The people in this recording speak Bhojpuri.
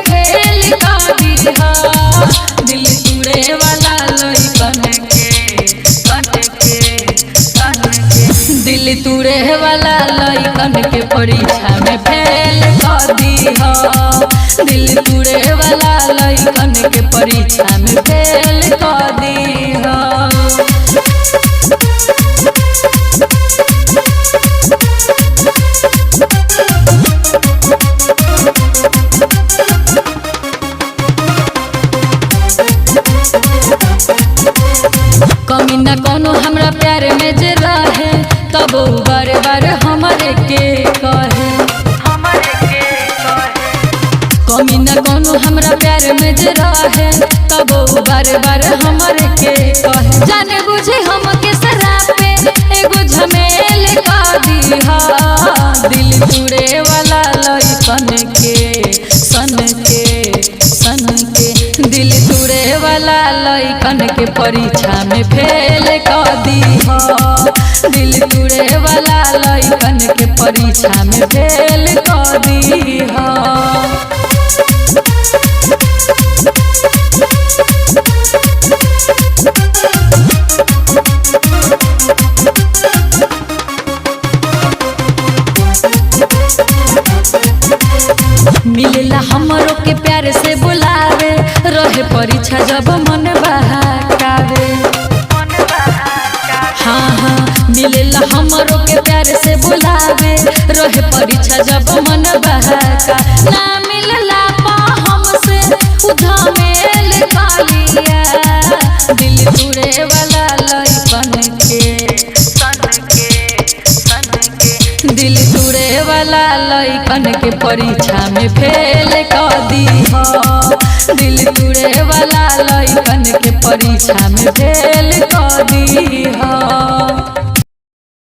फेल कर दीहा। दिल तुड़े वाला लइकन दिल तुड़े वाला लइकन के परीक्षा में फेल कर दीहा। दिल तुड़े वाला लइकन के परीक्षा में फेल कर दीहा। कमी न कोनो हमरा प्यार में जे रहे तब बार बार हमारे के कहे। कमी न कोनो हमरा प्यार में जे रहे तब बार बार हमारे के कहे। जाने बुझे हम के सरापे एगो झमेल कर दीहा। दिल तुड़े वाला लइकन के सन के दिल तुड़े वाला लइकन के परीक्षा में फेल कर दीहा। दिल तुड़े वाला लइकन के परीक्षा में फेल कर दीहा। मिलेला हमरो के प्यार से बुलावे रहे परीक्षा जब मन बहकावे। हाँ मिलेला हमरो के प्यार से बुलावे रहे परीक्षा जब मन बहका। ना मिलला पा हमसे उधा मेल कालिया। दिल तुड़े वाला लइकन दिल तुड़े वाला लइकन के परीक्षा में फेल कर दीहा। दिल तुड़े वाला लइकन के परीक्षा में फेल कर दीहा।